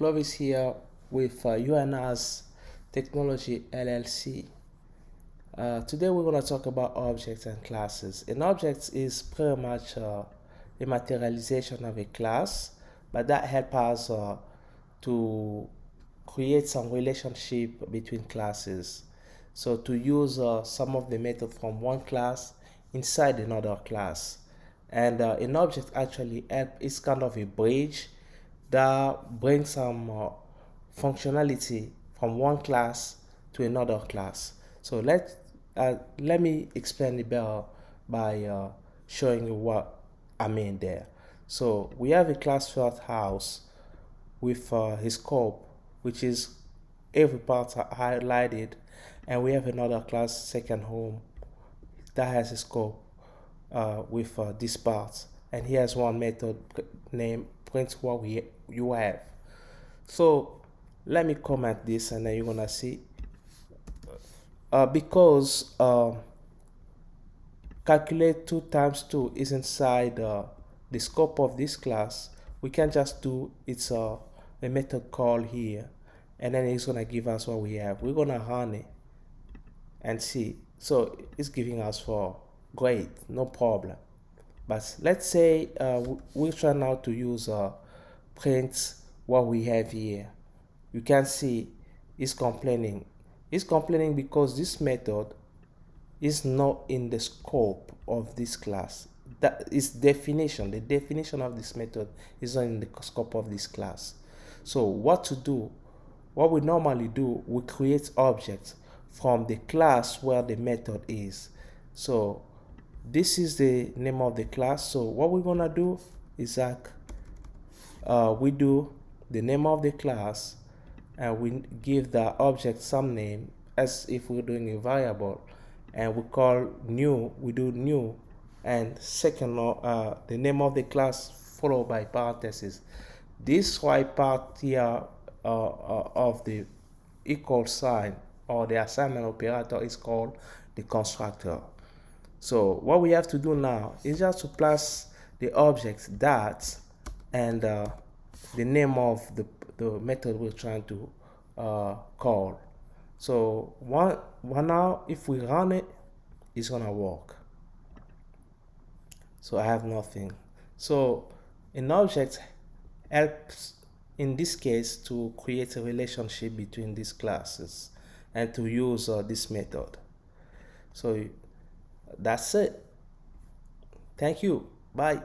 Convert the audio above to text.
Clovis here with UNR's Technology LLC. Today we're going to talk about objects and classes. An object is pretty much a materialization of a class, but that helps us to create some relationship between classes. So to use some of the method from one class inside another class. And an object actually is kind of a bridge that brings some functionality from one class to another class. So let me explain it better by showing you what I mean there. So we have a class first house with his scope, which is every part highlighted, and we have another class second home that has a scope with this part, and here's one method named print what you have. So let me comment this and then you're gonna see because calculate 2 times 2 is inside the scope of this class. We can just do a method call here, and then it's gonna give us what we have. We're gonna run it and see. So it's giving us 4. Great, no problem. But let's say we try now to use print what we have here. You can see it's complaining. It's complaining because this method is not in the scope of this class. That is definition. The definition of this method is not in the scope of this class. So what to do? What we normally do, we create objects from the class where the method is. So this is the name of the class. So what we're gonna do is that we do the name of the class and we give the object some name as if we're doing a variable, and we call new. We do new, and second the name of the class followed by parentheses. This white part here of the equal sign or the assignment operator is called the constructor. So what we have to do now is just to pass the object that and the name of the method we're trying to call. So one now if we run it, it's gonna work. So I have nothing. So an object helps in this case to create a relationship between these classes and to use this method. So that's it. Thank you. Bye.